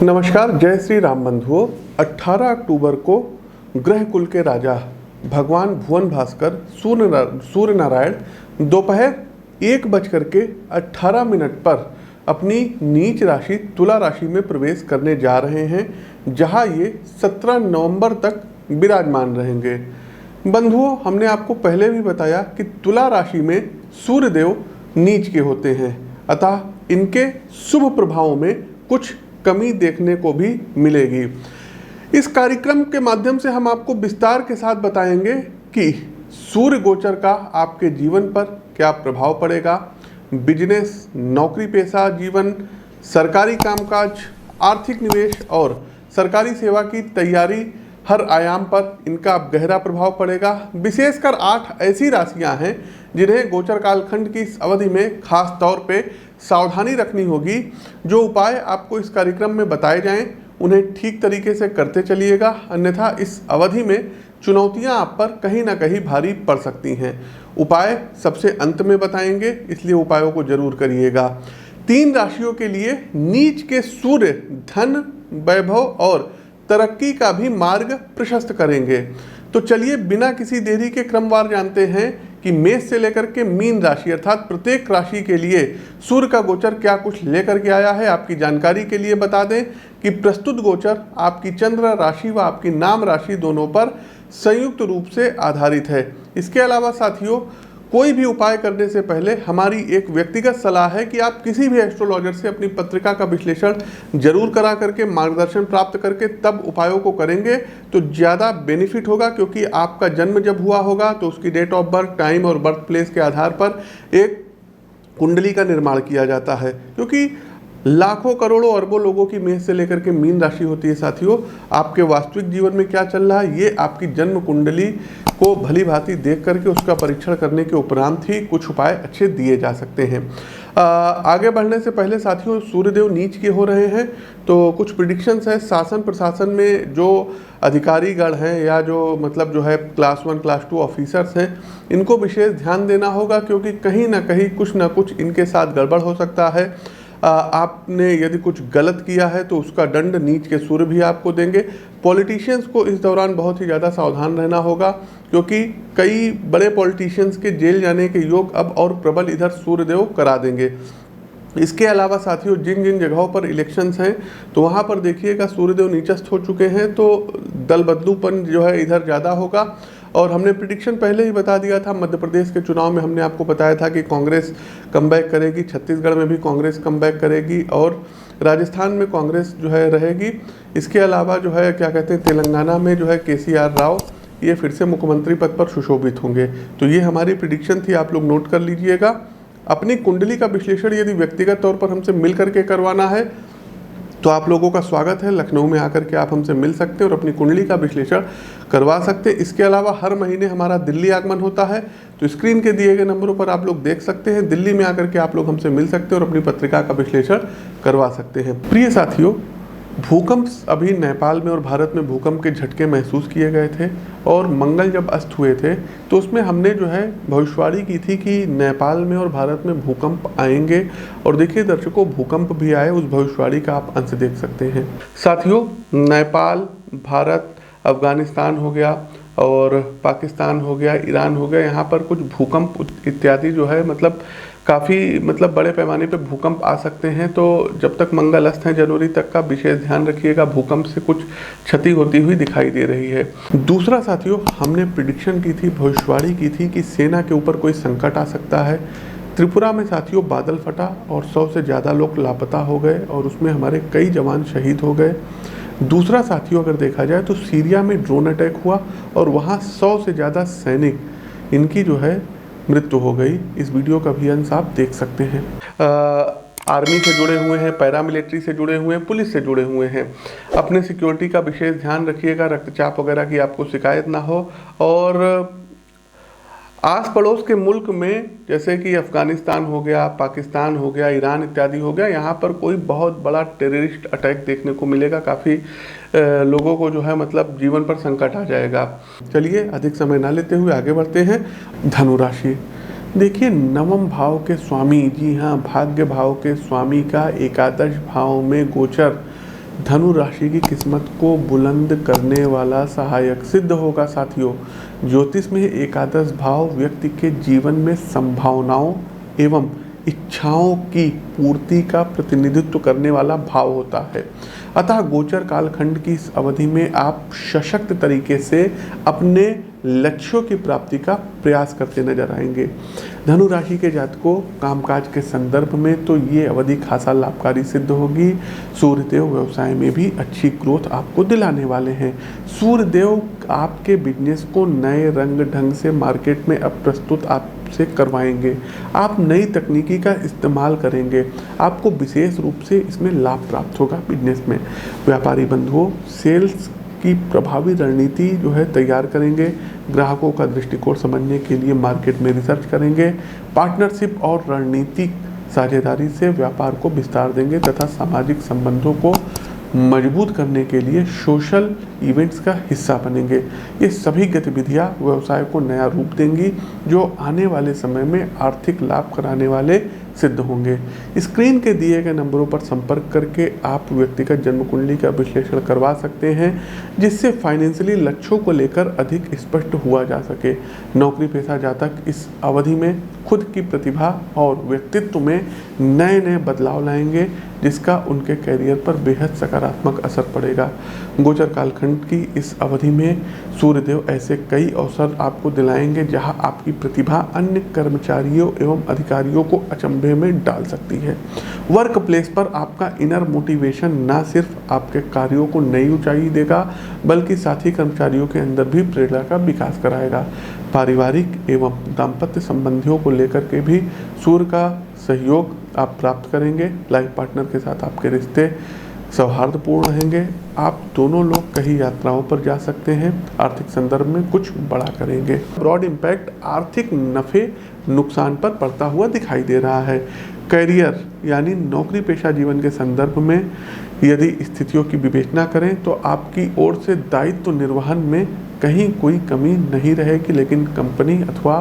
नमस्कार, जय श्री राम बंधुओं। 18 अक्टूबर को ग्रह कुल के राजा भगवान भुवन भास्कर सूर्य नारायण दोपहर 1:18 पर अपनी नीच राशि तुला राशि में प्रवेश करने जा रहे हैं, जहां ये 17 नवंबर तक विराजमान रहेंगे। बंधुओं, हमने आपको पहले भी बताया कि तुला राशि में सूर्यदेव नीच के होते हैं, अतः इनके शुभ प्रभावों में कुछ कमी देखने को भी मिलेगी। इस कार्यक्रम के माध्यम से हम आपको विस्तार के साथ बताएंगे कि सूर्य गोचर का आपके जीवन पर क्या प्रभाव पड़ेगा। बिजनेस, नौकरी पेशा जीवन, सरकारी कामकाज, आर्थिक निवेश और सरकारी सेवा की तैयारी, हर आयाम पर इनका गहरा प्रभाव पड़ेगा। विशेषकर 8 ऐसी राशियां हैं जिन्हें गोचर कालखंड की इस अवधि में खास तौर पे सावधानी रखनी होगी। जो उपाय आपको इस कार्यक्रम में बताए जाएं उन्हें ठीक तरीके से करते चलिएगा, अन्यथा इस अवधि में चुनौतियां आप पर कहीं ना कहीं भारी पड़ सकती हैं। उपाय सबसे अंत में बताएंगे, इसलिए उपायों को जरूर करिएगा। 3 राशियों के लिए नीच के सूर्य धन, वैभव और तरक्की का भी मार्ग प्रशस्त करेंगे। तो चलिए बिना किसी देरी के क्रमवार जानते हैं कि मेष से लेकर के मीन राशि अर्थात प्रत्येक राशि के लिए सूर्य का गोचर क्या कुछ लेकर के आया है। आपकी जानकारी के लिए बता दें कि प्रस्तुत गोचर आपकी चंद्र राशि व आपकी नाम राशि दोनों पर संयुक्त रूप से आधारित है। इसके अलावा साथियों, कोई भी उपाय करने से पहले हमारी एक व्यक्तिगत सलाह है कि आप किसी भी एस्ट्रोलॉजर से अपनी पत्रिका का विश्लेषण जरूर करा करके मार्गदर्शन प्राप्त करके तब उपायों को करेंगे तो ज़्यादा बेनिफिट होगा, क्योंकि आपका जन्म जब हुआ होगा तो उसकी डेट ऑफ बर्थ, टाइम और बर्थ प्लेस के आधार पर एक कुंडली का निर्माण किया जाता है। क्योंकि लाखों करोड़ों अरबों लोगों की मेष से लेकर के मीन राशि होती है। साथियों, आपके वास्तविक जीवन में क्या चल रहा है ये आपकी जन्म कुंडली को भली भांति देख करके उसका परीक्षण करने के उपरांत ही कुछ उपाय अच्छे दिए जा सकते हैं। आगे बढ़ने से पहले साथियों, सूर्यदेव नीच के हो रहे हैं तो कुछ प्रिडिक्शंस है। शासन प्रशासन में जो अधिकारीगण हैं या जो है क्लास 1 क्लास 2 ऑफिसर्स हैं, इनको विशेष ध्यान देना होगा, क्योंकि कहीं ना कहीं कुछ ना कुछ इनके साथ गड़बड़ हो सकता है। आपने यदि कुछ गलत किया है तो उसका दंड नीच के सूर्य भी आपको देंगे। पॉलिटिशियंस को इस दौरान बहुत ही ज़्यादा सावधान रहना होगा, क्योंकि कई बड़े पॉलिटिशियंस के जेल जाने के योग अब और प्रबल इधर सूर्यदेव करा देंगे। इसके अलावा साथियों, जिन जिन जगहों पर इलेक्शंस हैं तो वहाँ पर देखिएगा सूर्यदेव नीचस्थ हो चुके हैं, तो दल बदलूपन जो है इधर ज़्यादा होगा। और हमने प्रिडिक्शन पहले ही बता दिया था, मध्य प्रदेश के चुनाव में हमने आपको बताया था कि कांग्रेस कमबैक करेगी, छत्तीसगढ़ में भी कांग्रेस कमबैक करेगी और राजस्थान में कांग्रेस जो है रहेगी। इसके अलावा जो है क्या कहते हैं, तेलंगाना में जो है KCR राव ये फिर से मुख्यमंत्री पद पर सुशोभित होंगे। तो ये हमारी प्रिडिक्शन थी, आप लोग नोट कर लीजिएगा। अपनी कुंडली का विश्लेषण यदि व्यक्तिगत तौर पर हमसे मिल करके करवाना है तो आप लोगों का स्वागत है। लखनऊ में आकर के आप हमसे मिल सकते हैं और अपनी कुंडली का विश्लेषण करवा सकते हैं। इसके अलावा हर महीने हमारा दिल्ली आगमन होता है, तो स्क्रीन के दिए गए नंबरों पर आप लोग देख सकते हैं। दिल्ली में आकर के आप लोग हमसे मिल सकते हैं और अपनी पत्रिका का विश्लेषण करवा सकते हैं। प्रिय साथियों, भूकंप अभी नेपाल में और भारत में भूकंप के झटके महसूस किए गए थे और मंगल जब अस्त हुए थे तो उसमें हमने जो है भविष्यवाणी की थी कि नेपाल में और भारत में भूकंप आएंगे। और देखिए दर्शकों, भूकंप भी आए, उस भविष्यवाणी का आप अंश देख सकते हैं। साथियों, नेपाल, भारत, अफगानिस्तान हो गया और पाकिस्तान हो गया, ईरान हो गया, यहाँ पर कुछ भूकंप इत्यादि जो है काफ़ी बड़े पैमाने पे भूकंप आ सकते हैं। तो जब तक मंगल अस्त है जनवरी तक का विशेष ध्यान रखिएगा, भूकंप से कुछ क्षति होती हुई दिखाई दे रही है। दूसरा साथियों, हमने प्रिडिक्शन की थी, भविष्यवाणी की थी कि सेना के ऊपर कोई संकट आ सकता है। त्रिपुरा में साथियों बादल फटा और 100 से ज़्यादा लोग लापता हो गए और उसमें हमारे कई जवान शहीद हो गए। दूसरा साथियों, अगर देखा जाए तो सीरिया में ड्रोन अटैक हुआ और वहाँ 100 से ज़्यादा सैनिक इनकी जो है मृत्यु हो गई। इस वीडियो का भी अंश आप देख सकते हैं। आर्मी से जुड़े हुए हैं, पैरामिलिट्री से जुड़े हुए हैं, पुलिस से जुड़े हुए हैं, अपने सिक्योरिटी का विशेष ध्यान रखिएगा, रक्तचाप वगैरह की आपको शिकायत ना हो। और आस पड़ोस के मुल्क में जैसे कि अफगानिस्तान हो गया, पाकिस्तान हो गया, ईरान इत्यादि हो गया, यहाँ पर कोई बहुत बड़ा टेररिस्ट अटैक देखने को मिलेगा। काफ़ी लोगों को जो है जीवन पर संकट आ जाएगा। चलिए अधिक समय ना लेते हुए आगे बढ़ते हैं। धनु राशि, देखिए नवम भाव के स्वामी, जी हाँ भाग्य भाव के स्वामी का एकादश भाव में गोचर धनु राशि की किस्मत को बुलंद करने वाला सहायक सिद्ध होगा। साथियों, ज्योतिष में एकादश भाव व्यक्ति के जीवन में संभावनाओं एवं इच्छाओं की पूर्ति का प्रतिनिधित्व करने वाला भाव होता है। अतः गोचर कालखंड की इस अवधि में आप सशक्त तरीके से अपने लक्ष्यों की प्राप्ति का प्रयास करते नजर आएंगे। धनु राशि के जातकों, कामकाज के संदर्भ में तो ये अवधि खासा लाभकारी सिद्ध होगी। सूर्यदेव व्यवसाय में भी अच्छी ग्रोथ आपको दिलाने वाले हैं। सूर्यदेव आपके बिजनेस को नए रंग ढंग से मार्केट में अब प्रस्तुत आपसे करवाएंगे। आप नई तकनीकी का इस्तेमाल करेंगे, आपको विशेष रूप से इसमें लाभ प्राप्त होगा। बिजनेस में व्यापारी बंधुओं, सेल्स की प्रभावी रणनीति जो है तैयार करेंगे। ग्राहकों का दृष्टिकोण समझने के लिए मार्केट में रिसर्च करेंगे। पार्टनरशिप और रणनीतिक साझेदारी से व्यापार को विस्तार देंगे तथा सामाजिक संबंधों को मजबूत करने के लिए सोशल इवेंट्स का हिस्सा बनेंगे। ये सभी गतिविधियां व्यवसाय को नया रूप देंगी, जो आने वाले समय में आर्थिक लाभ कराने वाले सिद्ध होंगे। स्क्रीन के दिए गए नंबरों पर संपर्क करके आप व्यक्तिगत जन्म कुंडली का विश्लेषण करवा सकते हैं, जिससे फाइनेंशियली लक्ष्यों को लेकर अधिक स्पष्ट हुआ जा सके। नौकरी पेशा जातक इस अवधि में खुद की प्रतिभा और व्यक्तित्व में नए नए बदलाव लाएंगे, जिसका उनके करियर पर बेहद सकारात्मक असर पड़ेगा। गोचर कालखंड की इस अवधि में सूर्यदेव ऐसे कई अवसर आपको दिलाएंगे जहां आपकी प्रतिभा अन्य कर्मचारियों एवं अधिकारियों को अचंभे में डाल सकती है। वर्क प्लेस पर आपका इनर मोटिवेशन न सिर्फ आपके कार्यों को नई ऊंचाई देगा, बल्कि साथी कर्मचारियों के अंदर भी प्रेरणा का विकास कराएगा। पारिवारिक एवं दाम्पत्य संबंधियों को लेकर के भी सूर्य का सहयोग आप प्राप्त करेंगे। लाइफ पार्टनर के साथ आपके रिश्ते सौहार्दपूर्ण रहेंगे। आप दोनों लोग कहीं यात्राओं पर जा सकते हैं। आर्थिक संदर्भ में कुछ बड़ा करेंगे। ब्रॉड इम्पैक्ट आर्थिक नफ़े नुकसान पर पड़ता हुआ दिखाई दे रहा है। करियर यानी नौकरी पेशा जीवन के संदर्भ में यदि स्थितियों की विवेचना करें तो आपकी ओर से दायित्व निर्वहन में कहीं कोई कमी नहीं रहेगी, लेकिन कंपनी अथवा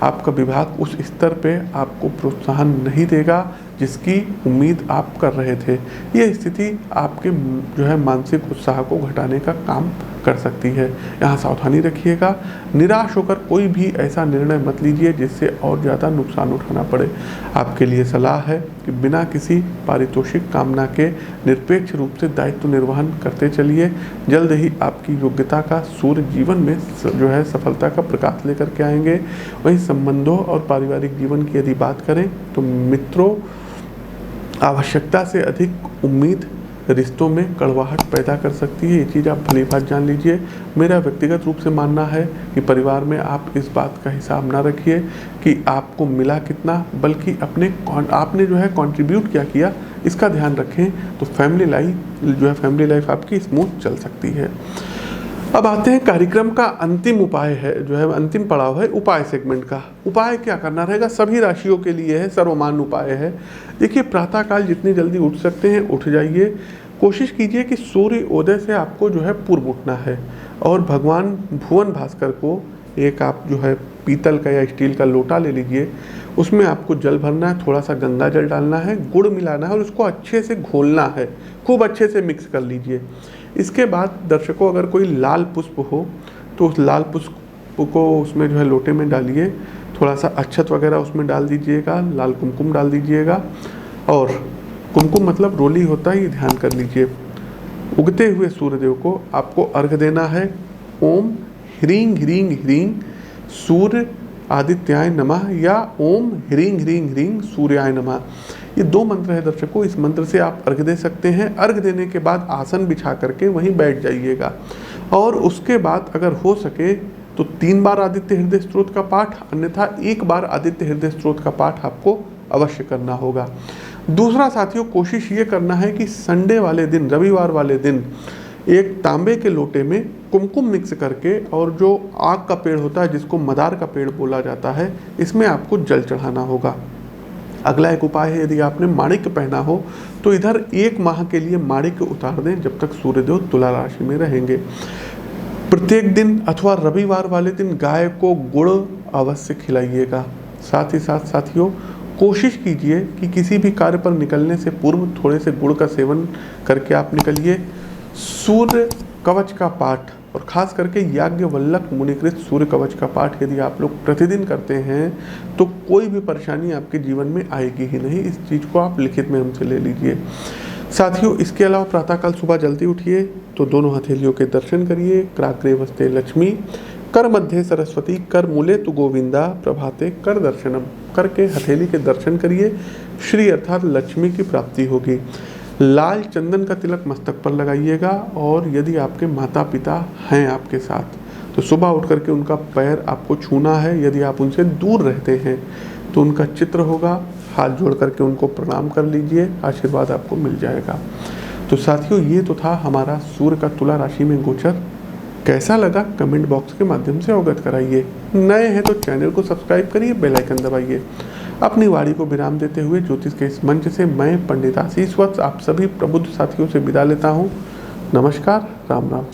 आपका विभाग उस स्तर पे आपको प्रोत्साहन नहीं देगा जिसकी उम्मीद आप कर रहे थे। ये स्थिति आपके जो है मानसिक उत्साह को घटाने का काम कर सकती है। यहाँ सावधानी रखिएगा। निराश होकर कोई भी ऐसा निर्णय मत लीजिए जिससे और ज़्यादा नुकसान उठाना पड़े। आपके लिए सलाह है कि बिना किसी पारितोषिक कामना के निरपेक्ष रूप से दायित्व निर्वहन करते चलिए। जल्द ही आपकी योग्यता का सूर्य जीवन में जो है सफलता का प्रकाश लेकर के आएंगे। वहीं संबंधों और पारिवारिक जीवन की यदि बात करें तो मित्रों, आवश्यकता से अधिक उम्मीद रिश्तों में कड़वाहट पैदा कर सकती है। ये चीज़ आप भली भांति जान लीजिए। मेरा व्यक्तिगत रूप से मानना है कि परिवार में आप इस बात का हिसाब ना रखिए कि आपको मिला कितना, बल्कि आपने जो है कंट्रीब्यूट क्या किया, इसका ध्यान रखें तो फैमिली लाइफ आपकी स्मूथ चल सकती है। अब आते हैं कार्यक्रम का अंतिम उपाय है, जो है अंतिम पड़ाव है उपाय सेगमेंट का। उपाय क्या करना रहेगा, सभी राशियों के लिए है, सर्वमान्य उपाय है। देखिए, प्रातःकाल जितनी जल्दी उठ सकते हैं उठ जाइए। कोशिश कीजिए कि सूर्य उदय से आपको जो है पूर्व उठना है, और भगवान भुवन भास्कर को एक आप जो है पीतल का या स्टील का लोटा ले लीजिए। उसमें आपको जल भरना है, थोड़ा सा गंगा जल डालना है, गुड़ मिलाना है और उसको अच्छे से घोलना है, खूब अच्छे से मिक्स कर लीजिए। इसके बाद दर्शकों, अगर कोई लाल पुष्प हो तो उस लाल पुष्प को उसमें जो है लोटे में डालिए। थोड़ा सा अक्षत वगैरह उसमें डाल दीजिएगा, लाल कुमकुम डाल दीजिएगा, और कुमकुम मतलब रोली होता है, ये ध्यान कर लीजिए। उगते हुए सूर्यदेव को आपको अर्घ देना है। ओम ह्रीं ह्रीं ह्रीं सूर्य आदित्याय नमः या ओम ह्रीं ह्रीं ह्रीं सूर्याय नमः। ये दो मंत्र है दर्शकों, इस मंत्र से आप अर्घ दे सकते हैं। अर्घ देने के बाद आसन बिछा करके वहीं बैठ जाइएगा, और उसके बाद अगर हो सके तो 3 बार आदित्य हृदय स्तोत्र का पाठ, अन्यथा 1 बार आदित्य हृदय स्तोत्र का पाठ आपको अवश्य करना होगा। दूसरा साथियों, कोशिश ये करना है कि संडे वाले दिन, रविवार वाले दिन, एक तांबे के लोटे में कुमकुम मिक्स करके, और जो आग का पेड़ होता है जिसको मदार का पेड़ बोला जाता है, इसमें आपको जल चढ़ाना होगा। अगला एक उपाय है, यदि आपने माणिक्य पहना हो तो इधर 1 माह के लिए माणिक्य उतार दें जब तक सूर्यदेव तुला राशि में रहेंगे। प्रत्येक दिन अथवा रविवार वाले दिन गाय को गुड़ अवश्य खिलाइएगा। साथ ही साथ साथियों, कोशिश कीजिए कि किसी भी कार्य पर निकलने से पूर्व थोड़े से गुड़ का सेवन करके आप निकलिए। सूर्य कवच का पाठ और खास करके याज्ञवल्लभ मुनिकृत सूर्य कवच का पाठ यदि आप लोग प्रतिदिन करते हैं तो कोई भी परेशानी आपके जीवन में आएगी ही नहीं। इस चीज़ को आप लिखित में हमसे ले लीजिए। साथियों, इसके अलावा प्रातःकाल सुबह जल्दी उठिए तो दोनों हथेलियों के दर्शन करिए। कराग्रे वस्ते लक्ष्मी, कर मध्य सरस्वती, कर मूले तु गोविंदा, प्रभाते कर दर्शनम करके हथेली के दर्शन करिए। श्री अर्थात लक्ष्मी की प्राप्ति होगी। लाल चंदन का तिलक मस्तक पर लगाइएगा और यदि आपके माता पिता हैं आपके साथ तो सुबह उठ करके उनका पैर आपको छूना है। यदि आप उनसे दूर रहते हैं तो उनका चित्र होगा, हाथ जोड़ करके उनको प्रणाम कर लीजिए, आशीर्वाद आपको मिल जाएगा। तो साथियों, ये तो था हमारा सूर्य का तुला राशि में गोचर। कैसा लगा कमेंट बॉक्स के माध्यम से अवगत कराइए। नए हैं तो चैनल को सब्सक्राइब करिए, बेल आइकन दबाइए। अपनी वाणी को विराम देते हुए ज्योतिष के इस मंच से मैं पंडित आशीष वत्स आप सभी प्रबुद्ध साथियों से विदा लेता हूँ। नमस्कार, राम राम।